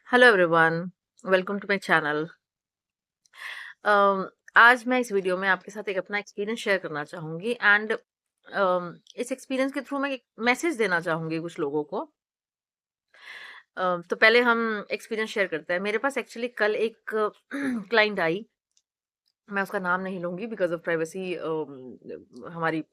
Hello everyone, welcome to my channel. आज मैं इस वीडियो में आपके साथ एक अपना एक्सपीरियंस शेयर करना चाहूँगी एंड इस एक्सपीरियंस के थ्रू मैं एक मैसेज देना चाहूँगी कुछ लोगों को। तो पहले हम एक्सपीरियंस शेयर करते हैं। मेरे पास एक्चुअली कल एक क्लाइंट आई। मैं उसका नाम नहीं लूँगी बिकॉज़ ऑफ प्राइवेसी हमारी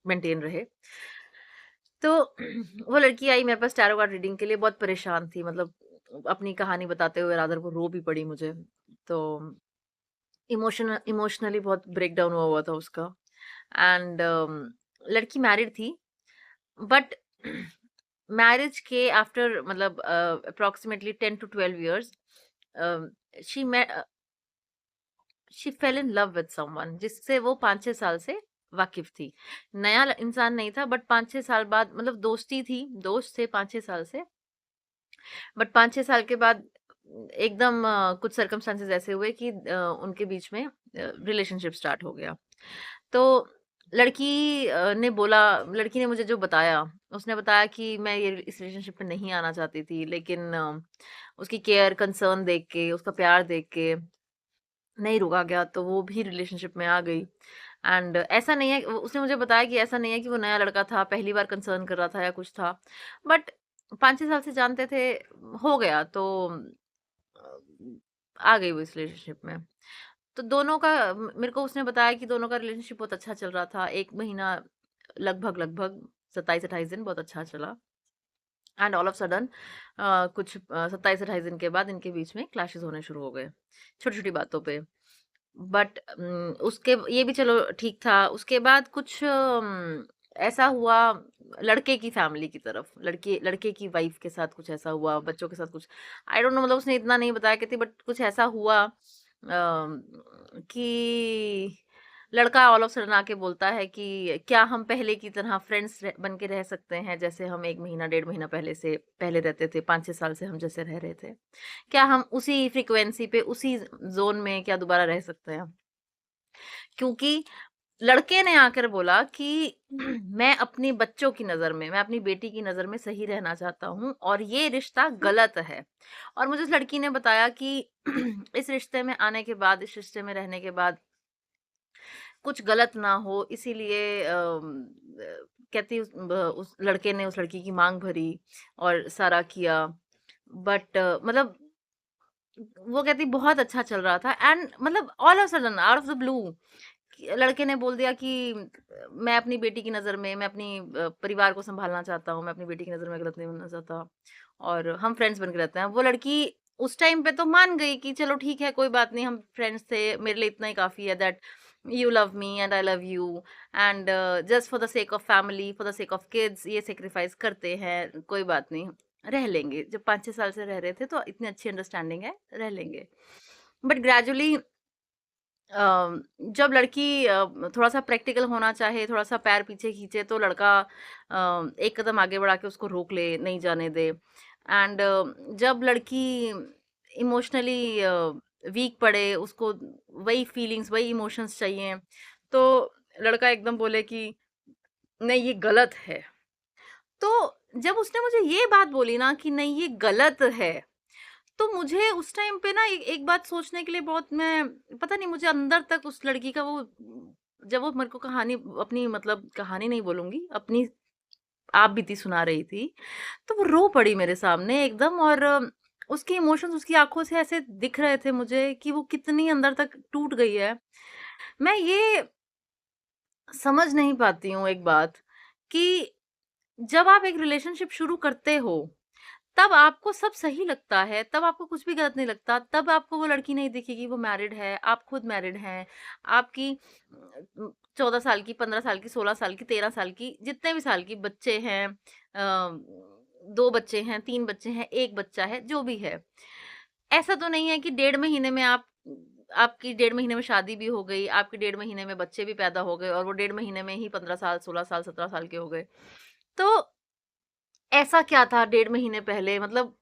मेंटेन रहे। तो वो लड़की आई मेरे पास टैरो कार्ड रीडिंग के लिए, बहुत परेशान थी। मतलब अपनी कहानी बताते हुए रादर वो रो भी पड़ी मुझे। तो इमोशनली बहुत ब्रेकडाउन हुआ हुआ था उसका। एंड लड़की मैरिड थी, बट मैरिज के आफ्टर मतलब approximately 10 to 12 years she she fail in love with someone जिससे वो 5-6 साल से वाकिफ थी। नया इंसान नहीं था, बट 5-6 साल बाद मतलब दोस्ती थी, दोस्त थे 5-6 साल से। बट 5-6 साल के बाद एकदम कुछ सर्कमस्टांसेस ऐसे हुए कि उनके बीच में रिलेशनशिप स्टार्ट हो गया। तो लड़की ने मुझे जो बताया, उसने बताया कि मैं ये इस रिलेशनशिप में नहीं आना चाहती थी, लेकिन उसकी केयर कंसर्न देख के, उसका प्यार देख के नहीं रुका गया, तो वो भी रिलेशनशिप में आ गई। एंड ऐसा नहीं है, उसने मुझे बताया कि ऐसा नहीं है कि वो नया लड़का था, पहली बार कंसर्न कर रहा था या कुछ था, बट 5-6 साल से जानते थे, हो गया तो अ, आ गई वो इस रिलेशनशिप में। तो दोनों का मेरे को उसने बताया कि दोनों का रिलेशनशिप बहुत अच्छा चल रहा था। 1 महीना लगभग 27-28 दिन बहुत अच्छा चला। एंड ऑल ऑफ सडन कुछ 27-28 दिन के बाद इनके बीच में क्लैशेस होने शुरू हो गए, छोटी-छोटी बातों पे। बट उसके ये भी चलो ठीक था। उसके बाद कुछ ऐसा हुआ लड़के की फैमिली की तरफ, लड़के लड़के की वाइफ के साथ कुछ ऐसा हुआ, बच्चों के साथ कुछ आई डोंट नो, मतलब उसने इतना नहीं बताया कि थी, बट कुछ ऐसा हुआ कि लड़का ऑल ऑफ सडन आके बोलता है कि क्या हम पहले की तरह फ्रेंड्स बन के रह सकते हैं, जैसे हम 1 महीना 1.5 महीना पहले रहते थे, 5-6 साल से हम जैसे रह रहे थे। क्या हम उसी फ्रीक्वेंसी पे, उसी ज़ोन में क्या दोबारा रह सकते हैं? क्योंकि लड़के ने आकर बोला कि मैं अपनी बच्चों की नज़र में, मैं अपनी बेटी की नज़र में सही रहना चाहता हूँ और ये रिश्ता गलत है। और मुझे उस लड़की ने बताया कि इस रिश्ते में आने के बाद, इस रिश्ते में रहने के बाद कुछ गलत ना हो, इसीलिए कहती उस लड़के ने उस लड़की की माँग भरी और सारा किया। बट मतलब वो कहती बहुत अच्छा चल रहा था, एंड मतलब all of sudden out of the blue लड़के ने बोल दिया कि मैं अपनी बेटी की नज़र में, मैं अपनी परिवार को संभालना चाहता हूँ, मैं अपनी बेटी की नज़र में गलत नहीं बनना चाहता और हम फ्रेंड्स बन के रहते हैं। वो लड़की उस टाइम पे तो मान गई कि चलो ठीक है, कोई बात नहीं, हम फ्रेंड्स थे, मेरे लिए इतना ही काफ़ी है that you love me and I love you, and just for the sake of family, for the sake of kids ये सेक्रीफाइस करते हैं, कोई बात नहीं, रह लेंगे। जब 5-6 साल से रह रहे थे तो इतनी अच्छी अंडरस्टैंडिंग है, रह लेंगे। बट ग्रेजुअली जब लड़की थोड़ा-सा प्रैक्टिकल होना चाहे, थोड़ा-सा पैर पीछे खींचे, तो लड़का एक कदम आगे बढ़ा के उसको रोक ले, नहीं जाने दे। एंड जब लड़की इमोशनली वीक पड़े, उसको वही फीलिंग्स, वही इमोशंस चाहिए, तो लड़का एकदम बोले कि नहीं ये गलत है। तो जब उसने मुझे ये बात बोली ना कि नहीं ये गलत है, तो मुझे उस टाइम पे ना एक एक बात सोचने के लिए बहुत, मैं पता नहीं, मुझे अंदर तक उस लड़की का वो, जब वो मेरे को कहानी, अपनी मतलब कहानी नहीं बोलूँगी, अपनी आप बीती सुना रही थी, तो वो रो पड़ी मेरे सामने एकदम। और उसके इमोशंस उसकी आँखों से ऐसे दिख रहे थे मुझे कि वो कितनी अंदर तक टूट गई है। मैं ये समझ नहीं पाती हूँ एक बात कि जब आप एक रिलेशनशिप शुरू करते हो, तब आपको सब सही लगता है, तब आपको कुछ भी गलत नहीं लगता, तब आपको वो लड़की नहीं दिखेगी, वो मैरिड है, आप खुद मैरिड हैं, आपकी 14 साल की, 15 साल की, 16 साल की, 13 साल की, जितने भी साल की बच्चे हैं, 2 बच्चे हैं, 3 बच्चे हैं, 1 बच्चा है, जो भी है। ऐसा तो नहीं है कि डेढ़ महीने में आपकी डेढ़ महीने में शादी भी हो गई, आपके डेढ़ महीने में बच्चे भी पैदा हो गए और वो डेढ़ महीने में ही 15 साल, 16 साल, 17 साल के हो गए। तो ऐसा क्या था डेढ़ महीने पहले, मतलब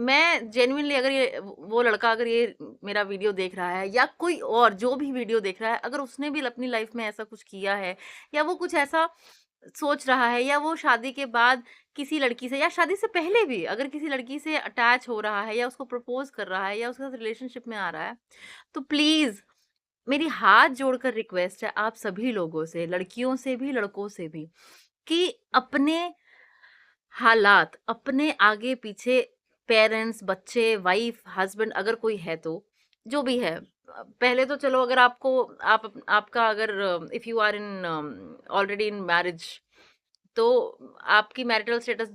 मैं जेन्युइनली, अगर ये वो लड़का अगर ये मेरा वीडियो देख रहा है या कोई और जो भी वीडियो देख रहा है, अगर उसने भी अपनी लाइफ में ऐसा कुछ किया है या वो कुछ ऐसा सोच रहा है या वो शादी के बाद किसी लड़की से या शादी से पहले भी अगर किसी लड़की से अटैच हो रहा है या उसको प्रपोज़ कर रहा है या उसके साथ रिलेशनशिप में आ रहा है, तो प्लीज़ मेरी हाथ जोड़कर रिक्वेस्ट है आप सभी लोगों से, लड़कियों से भी, लड़कों से भी, कि अपने हालात, अपने आगे-पीछे पेरेंट्स, बच्चे, वाइफ, हस्बैंड अगर कोई है तो, जो भी है। पहले तो चलो अगर आपको आपका अगर if you are in already in marriage तो आपकी मैरिटल स्टेटस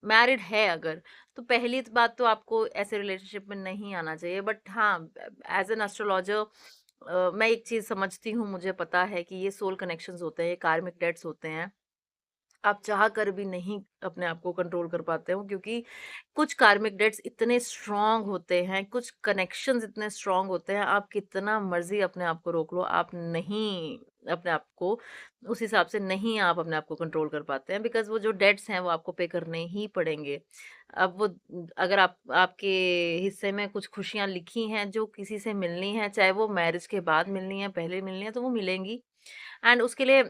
मैरिड है अगर, तो पहली बात तो आपको ऐसे रिलेशनशिप में नहीं आना चाहिए। बट हाँ, एज़ एन एस्ट्रोलॉजर मैं एक चीज़ समझती हूँ, मुझे पता है कि ये सोल कनेक्शंस होते हैं, ये कार्मिक डेट्स होते हैं। आप चाह कर भी नहीं अपने आप को कंट्रोल कर पाते हो क्योंकि कुछ कार्मिक डेट्स इतने स्ट्रॉन्ग होते हैं, कुछ कनेक्शंस इतने स्ट्रॉन्ग होते हैं, आप कितना मर्ज़ी अपने आप को रोक लो, आप नहीं अपने आप को उस हिसाब से नहीं आप अपने आप को कंट्रोल कर पाते हैं बिकॉज़ वो जो डेट्स हैं वो आपको पे करने ही पड़ेंगे। अब वो अगर आप आपके हिस्से में कुछ खुशियाँ लिखी हैं जो किसी से मिलनी है, चाहे वो मैरिज के बाद मिलनी है, पहले मिलनी है तो वो मिलेंगी। एंड उसके लिए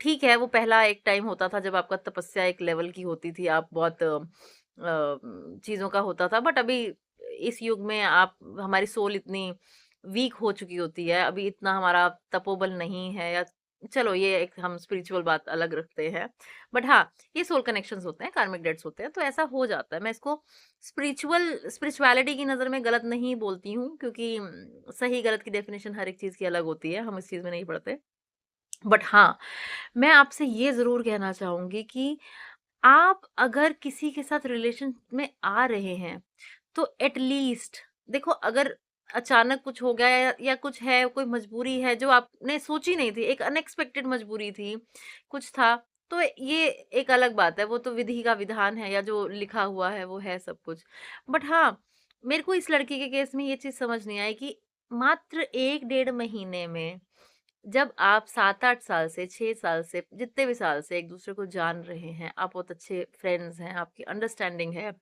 ठीक है, वो पहला एक टाइम होता था जब आपका तपस्या एक लेवल की होती थी, आप बहुत चीज़ों का होता था बट अभी इस युग में आप हमारी सोल इतनी वीक हो चुकी होती है, अभी इतना हमारा तपोबल नहीं है या चलो ये एक हम स्पिरिचुअल बात अलग रखते हैं। बट हाँ, ये सोल कनेक्शंस होते हैं, कार्मिक डेट्स होते हैं, तो ऐसा हो जाता है। मैं इसको स्पिरिचुअलिटी की नज़र में गलत नहीं बोलती हूँ क्योंकि सही गलत की डेफिनिशन हर एक चीज़ की अलग होती है, हम इस चीज़ में नहीं पड़ते। बट हाँ, मैं आपसे ये ज़रूर कहना चाहूँगी कि आप अगर किसी के साथ रिलेशन में आ रहे हैं, तो एट लीस्ट देखो अगर अचानक कुछ हो गया या कुछ है, कोई मजबूरी है जो आपने सोची नहीं थी, एक अनएक्सपेक्टेड मजबूरी थी, कुछ था, तो ये एक अलग बात है, वो तो विधि का विधान है या जो लिखा हुआ है वो है सब कुछ। बट हाँ, मेरे को इस लड़की के केस में ये चीज़ समझ नहीं आई कि मात्र 1 डेढ़ महीने में जब आप 7-8 साल से, 6 साल से, जितने भी साल से एक-दूसरे को जान रहे हैं, आप बहुत अच्छे फ्रेंड्स हैं, आपकी अंडरस्टैंडिंग है,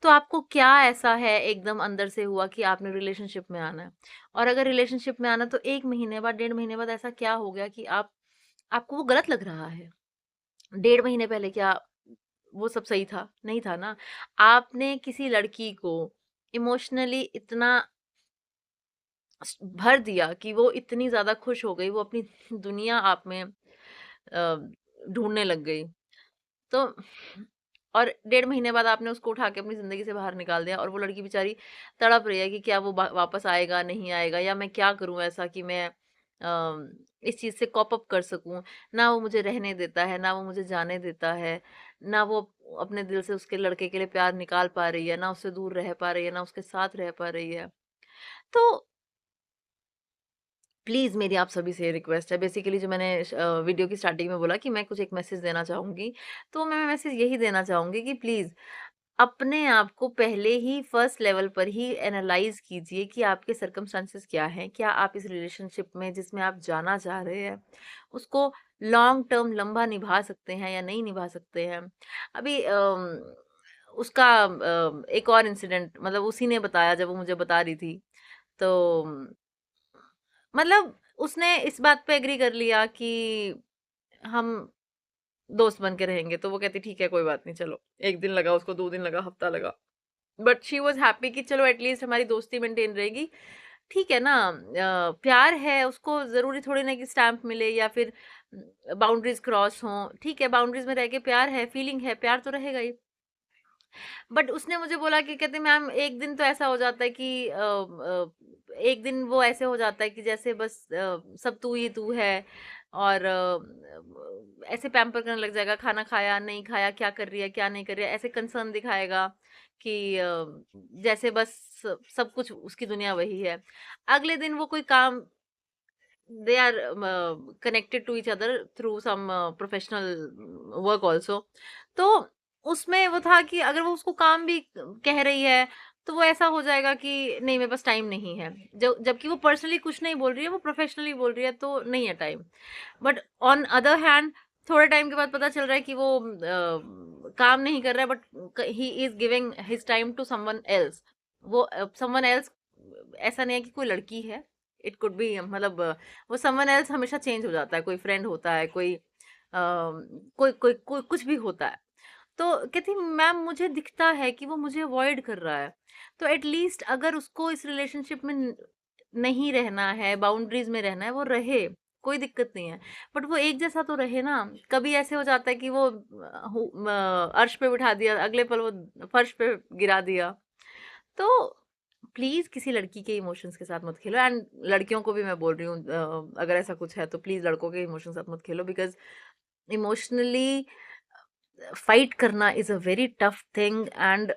तो आपको क्या ऐसा है एकदम अंदर से हुआ कि आपने रिलेशनशिप में आना है? और अगर रिलेशनशिप में आना तो 1 महीने बाद, डेढ़ महीने बाद ऐसा क्या हो गया कि आपको वो गलत लग रहा है? डेढ़ महीने पहले क्या वो सब सही था? नहीं था ना। आपने किसी लड़की को इमोशनली इतना भर दिया कि वो इतनी ज़्यादा खुश हो गई, वो अपनी दुनिया आप में ढूँढने लग गई। तो और डेढ़ महीने बाद आपने उसको उठा के अपनी ज़िंदगी से बाहर निकाल दिया और वो लड़की बेचारी तड़प रही है कि क्या वो वापस आएगा, नहीं आएगा या मैं क्या करूँ ऐसा कि मैं इस चीज़ से कॉप अप कर सकूँ। ना वो मुझे रहने देता है, ना वो मुझे जाने देता है, ना वो अपने दिल से उसके लड़के के लिए प्यार निकाल पा रही है, ना उससे दूर रह पा रही है, ना उसके साथ रह पा रही है। तो प्लीज़ मेरी आप सभी से रिक्वेस्ट है बेसिकली जो मैंने वीडियो की स्टार्टिंग में बोला कि मैं कुछ एक मैसेज देना चाहूँगी, तो मैं मैसेज यही देना चाहूँगी कि प्लीज़ अपने आप को पहले ही फर्स्ट लेवल पर ही एनालाइज़ कीजिए कि आपके सर्कमस्टेंसेस क्या हैं? क्या आप इस रिलेशनशिप में जिसमें आप जाना चाह रहे हैं, उसको लॉन्ग टर्म लंबा निभा सकते हैं या नहीं निभा सकते हैं? अभी उसका एक और इंसिडेंट मतलब उसी ने बताया जब वो मुझे बता रही थी, तो मतलब उसने इस बात पे एग्री कर लिया कि हम दोस्त बन के रहेंगे, तो वो कहती ठीक है कोई बात नहीं चलो। 1 दिन लगा उसको, 2 दिन लगा, हफ्ता लगा। बट शी वाज़ हैप्पी कि चलो एट लीस्ट हमारी दोस्ती मेंटेन रहेगी। ठीक है ना प्यार है उसको ज़रूरी थोड़ी ना कि स्टैम्प मिले या फिर बाउंड्रीज़ क्रॉस हों। ठीक है बाउंड्रीज़ में रह के प्यार है, फीलिंग है, प्यार तो रहेगा ही। बट उसने मुझे बोला कि कहते मैम एक दिन तो ऐसा हो जाता है कि एक दिन वो ऐसे हो जाता है कि जैसे बस सब तू ही तू है और ऐसे पैम्पर करने लग जाएगा खाना खाया नहीं खाया क्या कर रही है क्या नहीं कर रही है ऐसे कंसर्न दिखाएगा कि जैसे बस सब कुछ उसकी दुनिया वही है अगले दिन वो कोई काम they are connected to each other through some professional work also तो उसमें वो था कि अगर वो उसको काम भी कह रही है तो वो ऐसा हो जाएगा कि नहीं मेरे पास टाइम नहीं है जबकि वो पर्सनली कुछ नहीं बोल रही है वो प्रोफेशनली बोल रही है तो नहीं है time but on other hand थोड़े टाइम के बाद पता चल रहा है कि वो काम नहीं कर रहा है but he is giving his time to someone else वो समवन एल्स ऐसा नहीं है कि कोई लड़की है इट कुड बी मतलब वो समवन एल्स हमेशा चेंज हो जाता है कोई फ्रेंड होता है कोई कोई कुछ भी होता है। तो कहती मैम मुझे दिखता है कि वो मुझे अवॉइड कर रहा है, तो एट लीस्ट अगर उसको इस रिलेशनशिप में नहीं रहना है, बाउंड्रीज में रहना है, वो रहे, कोई दिक्कत नहीं है। बट वो एक जैसा तो रहे ना। कभी ऐसे हो जाता है कि वो अर्श पे बिठा दिया, अगले पल वो फर्श पे गिरा दिया। तो प्लीज किसी लड़की के इमोशंस के साथ मत खेलो। एंड लड़कियों को भी मैं बोल रही हूँ, अगर ऐसा कुछ है तो प्लीज लड़कों के इमोशंस के साथ मत खेलो, बिकॉज इमोशनली फाइट करना is a very tough thing. And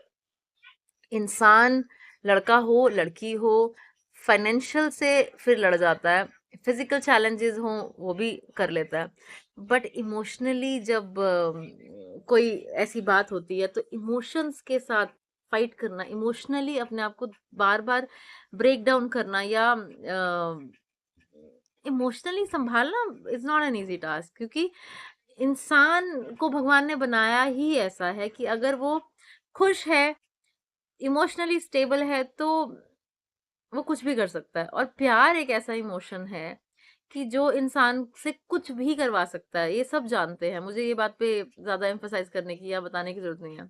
इंसान, लड़का हो लड़की हो, फाइनेंशियल से फिर लड़ जाता है, फिजिकल चैलेंजेस हो वो भी कर लेता है, बट इमोशनली जब कोई ऐसी बात होती है तो इमोशंस के साथ फाइट करना, इमोशनली अपने आप को बार बार ब्रेक डाउन करना या इमोशनली संभालना is not an easy task. क्योंकि इंसान को भगवान ने बनाया ही ऐसा है कि अगर वो खुश है, इमोशनली स्टेबल है, तो वो कुछ भी कर सकता है। और प्यार एक ऐसा इमोशन है कि जो इंसान से कुछ भी करवा सकता है, ये सब जानते हैं। मुझे ये बात पे ज्यादा एम्फसाइज करने की या बताने की जरूरत नहीं है।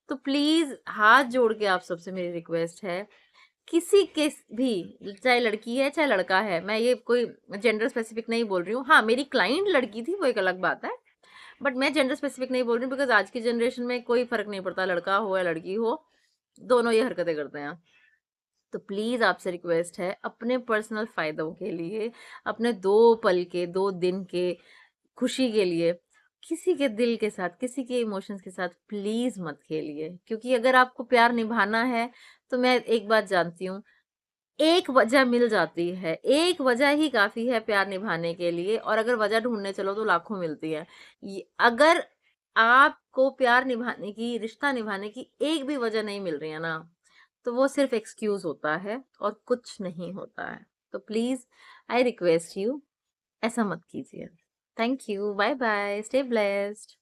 तो प्लीज हाथ जोड़ के आप सबसे मेरी रिक्वेस्ट है, किसी के भी, चाहे लड़की है चाहे लड़का है, मैं ये कोई जेंडर स्पेसिफिक नहीं बोल रही हूँ। हाँ, मेरी क्लाइंट लड़की थी वो एक अलग बात है, बट मैं जेंडर स्पेसिफिक नहीं बोल रही हूँ, बिकॉज आज की जनरेशन में कोई फर्क नहीं पड़ता, लड़का हो या लड़की हो, दोनों ये हरकतें करते हैं। तो प्लीज आपसे रिक्वेस्ट है, अपने पर्सनल फायदों के लिए, अपने 2 पल के 2 दिन के खुशी के लिए, किसी के दिल के साथ, किसी के इमोशंस के साथ प्लीज मत खेलिए। क्योंकि अगर आपको प्यार निभाना है, तो मैं एक बात जानती हूँ, एक वजह मिल जाती है, एक वजह ही काफी है प्यार निभाने के लिए। और अगर वजह ढूंढने चलो तो लाखों मिलती है। अगर आपको प्यार निभाने की, रिश्ता निभाने की एक भी वजह नहीं मिल रही है ना, तो वो सिर्फ एक्सक्यूज होता है और कुछ नहीं होता है। तो प्लीज, आई रिक्वेस्ट यू, ऐसा मत कीजिए। Thank you, bye bye, stay blessed.